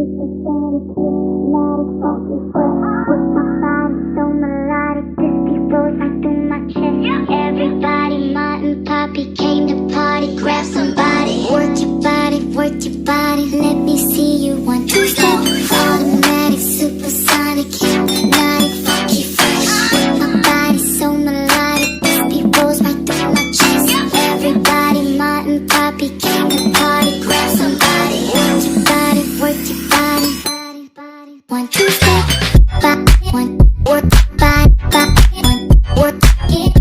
Everybody, mom and poppy came to party. Grab somebody, work your body. Let me see you one, two step. Automatic, supersonic, hypnotic, funky fresh. My body's so melodic, this beat rolls right through my chest. Everybody, mom and poppy came to party. Grab somebody, work your body. One, two step, one, work your body, one, work it,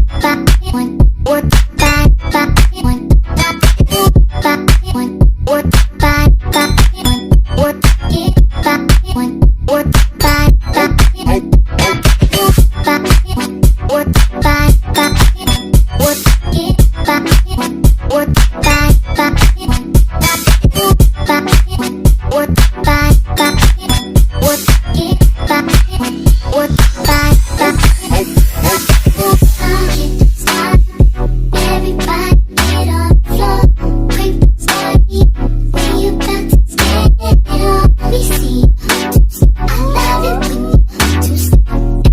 one, work your body, one, one, work your body, one, work it, one, work your body, one, work your body, work it, one, work your body, one, work your body, work it, one, work your body. Stop, everybody get on the floor. Crank the party, we about to stand it on. Let me see you. I love it when you two step.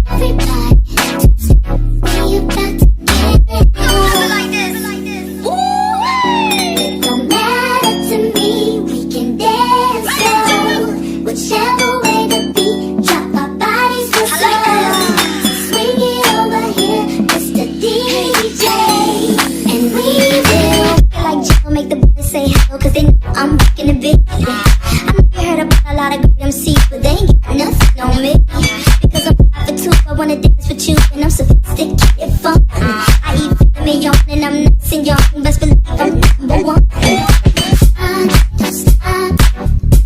Everybody, two step. We about to get it on. Like this. It don't matter to me. We can dance slow. Whichever way the beat drop, our bodies will slow. Swing it over here, Mr. DJ, and we will like Joe, make the boys say hello, cause they know I'm rocking the big. I know you heard about a lot of good MCs, but they ain't got nothing on me. Because I'm 5'2", I wanna dance with you, and I'm sophisticated fun. I eat me young, and I'm nice and young, best believe I'm number one. Don't stop,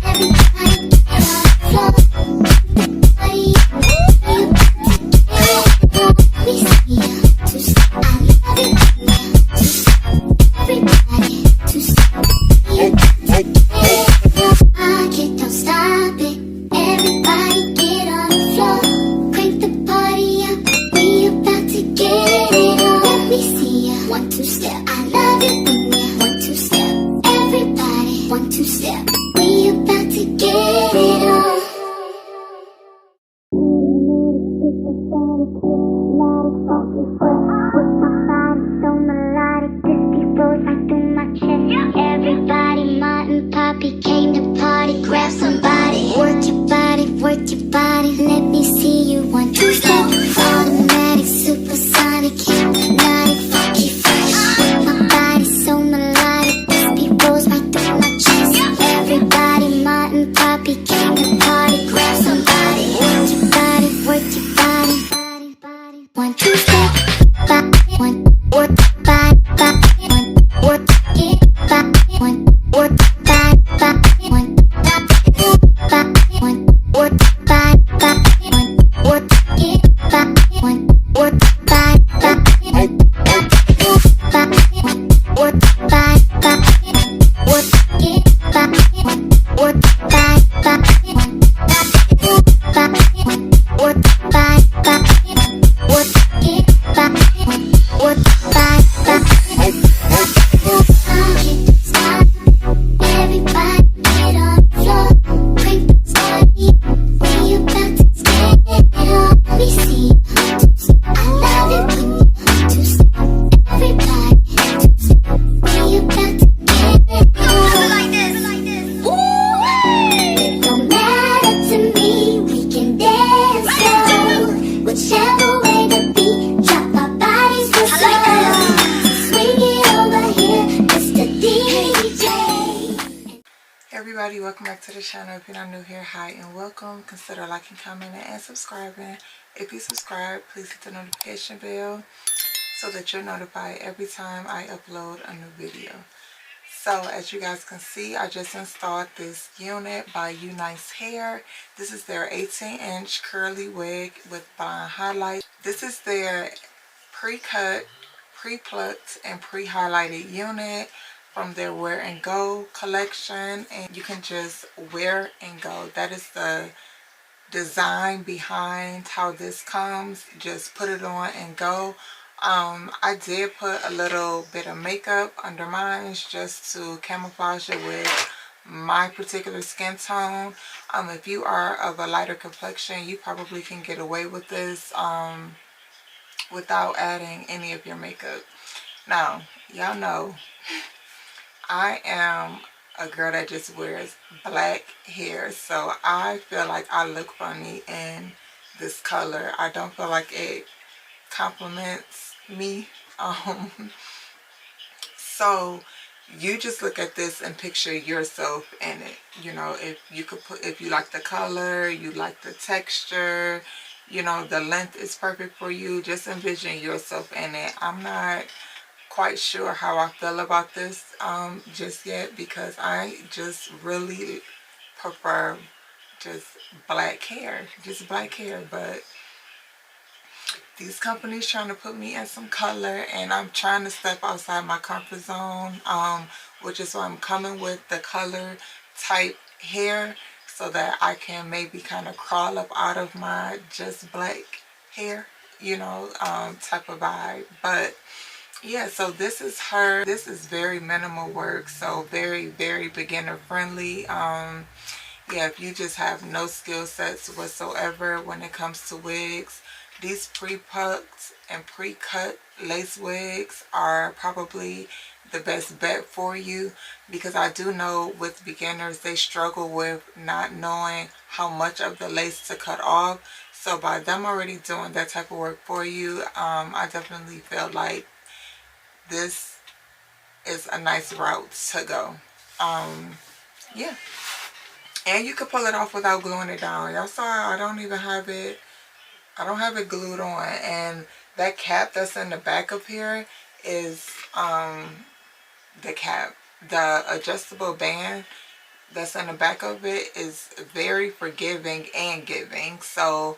everybody get on the floor. Party, let me see you two step. I love it when you two step. Everybody two step. Don't stop it. Everybody get on the floor. Crank the party up. We about to get it on. Let me see ya. One, two step. I love it when you one, two step. Everybody one, two step. We about to get it on. Everybody, mom and poppy came to party. Grab somebody, work your body. Let me see you one, two step. Automatic, supersonic, hypnotic, funky fresh. My body's so melodic, this beat rolls right through my chest. Everybody, mom and poppy came to party. Grab somebody, work your body. One, two step, one, work your body, one, work it, one, work your body, one, one, work your body, one, work it, one, work your body, one, work your body, work it, one, work your body, one, work your body, work it, one, work your body. Stop, everybody get on the floor. Crank the party, we about to stand it on. Let me see you two step. I love it when you two step. Everybody two step. We about to get it on. Like this. It don't matter to me. We can dance slow. Whichever way the beat drop, our bodies will slow. Swing it over here, Mr. DJ. Hey everybody, welcome back to the channel. If you're not new here, hi and welcome. Consider liking, commenting, and subscribing. If you subscribe, please hit the notification bell so that you're notified every time I upload a new video. So as you guys can see, I just installed this unit by Unice hair. This is their 18-inch curly wig with blonde highlights. This is their pre-cut, pre-plucked, and pre-highlighted unit from their wear and go collection, and you can just wear and go. That is the design behind how this comes. Just put it on and go. I did put a little bit of makeup under mine just to camouflage it with my particular skin tone. If you are of a lighter complexion, you probably can get away with this without adding any of your makeup. Now, y'all know I am a girl that just wears black hair, so I feel like I look funny in this color. I don't feel like it compliments me. So you just look at this and picture yourself in it. You know, if you could put, if you like the color, you like the texture, you know, the length is perfect for you, just envision yourself in it. I'm not quite sure how I feel about this just yet, because I just really prefer just black hair, but these companies trying to put me in some color, and I'm trying to step outside my comfort zone, which is why I'm coming with the color type hair, so that I can maybe kind of crawl up out of my just black hair, you know, type of vibe. But yeah, so this is her. This is very minimal work, so very, very beginner friendly. Yeah, if you just have no skill sets whatsoever when it comes to wigs, these pre-plucked and pre-cut lace wigs are probably the best bet for you, because I do know with beginners, they struggle with not knowing how much of the lace to cut off. So by them already doing that type of work for you, I definitely feel like this is a nice route to go. Yeah. And you can pull it off without gluing it down. Y'all saw I don't even have it, I don't have it glued on. And that cap that's in the back of here is the cap. The adjustable band that's in the back of it is very forgiving and giving. So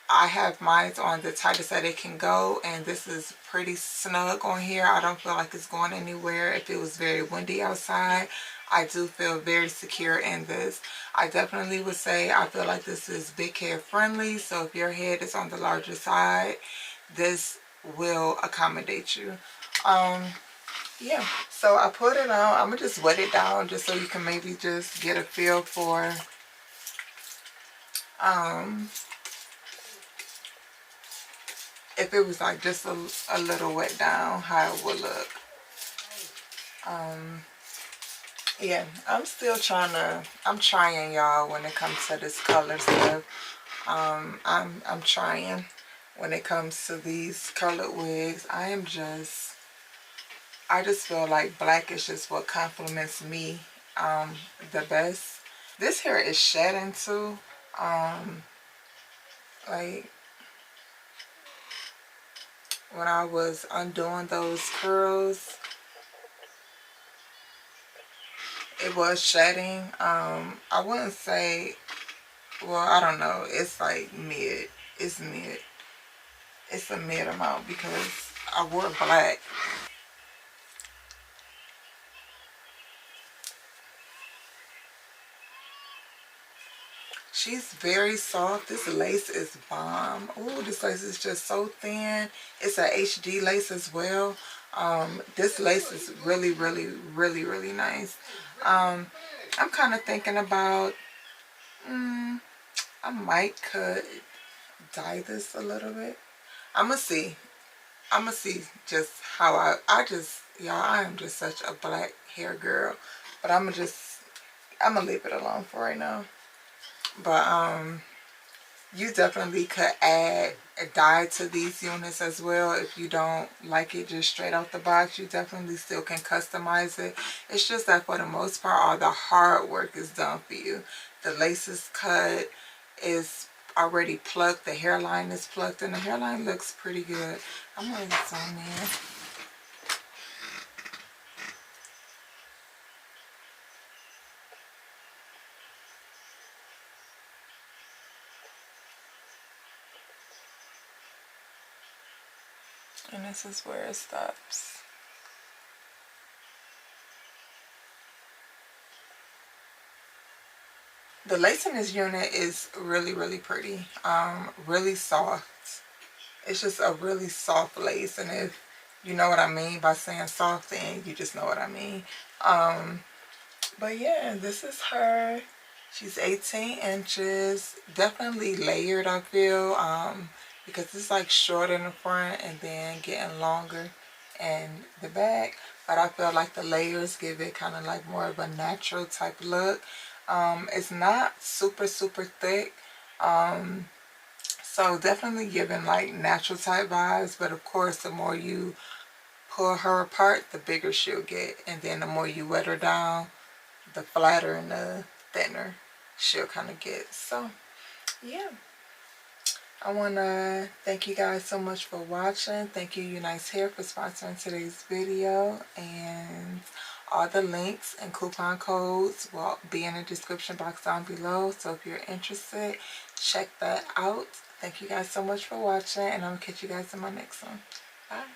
I have mine on the tightest that it can go, and this is pretty snug on here. I don't feel like it's going anywhere. If it was very windy outside, I do feel very secure in this. I definitely would say I feel like this is big head friendly, so if your head is on the larger side, this will accommodate you. Yeah, so I put it on. I'm gonna just wet it down just so you can maybe just get a feel for if it was like just a little wet down, how it would look. Yeah, I'm still I'm trying, y'all, when it comes to this color stuff. I'm trying when it comes to these colored wigs. I just feel like black is just what compliments me the best. This hair is shedding too. Like when I was undoing those curls, it was shedding. I wouldn't say, well, I don't know. It's like mid. It's mid. It's a mid amount because I wore black. She's very soft. This lace is bomb. Oh, this lace is just so thin. It's a HD lace as well. This lace is really, really, really, really nice. I'm kind of thinking about, I might could dye this a little bit. I'm gonna see. I'm gonna see just how y'all, I am just such a black hair girl. But I'm gonna leave it alone for right now. But you definitely could add a dye to these units as well. If you don't like it just straight out the box, you definitely still can customize it. It's just that for the most part, all the hard work is done for you. The lace is cut, is already plucked, the hairline is plucked, and the hairline looks pretty good. I'm gonna zoom in. And this is where it stops. The lace in this unit is really, really pretty. Really soft. It's just a really soft lace, and if you know what I mean by saying soft, then you just know what I mean. But yeah, this is her. She's 18 inches. Definitely layered, I feel. Because it's like short in the front and then getting longer in the back. But I feel like the layers give it kind of like more of a natural type look. It's not super, super thick. So definitely giving like natural type vibes. But of course, the more you pull her apart, the bigger she'll get. And then the more you wet her down, the flatter and the thinner she'll kind of get. So yeah, I want to thank you guys so much for watching. Thank you Unice Hair for sponsoring today's video, and all the links and coupon codes will be in the description box down below, so if you're interested, check that out. Thank you guys so much for watching, and I'm gonna catch you guys in my next one. Bye.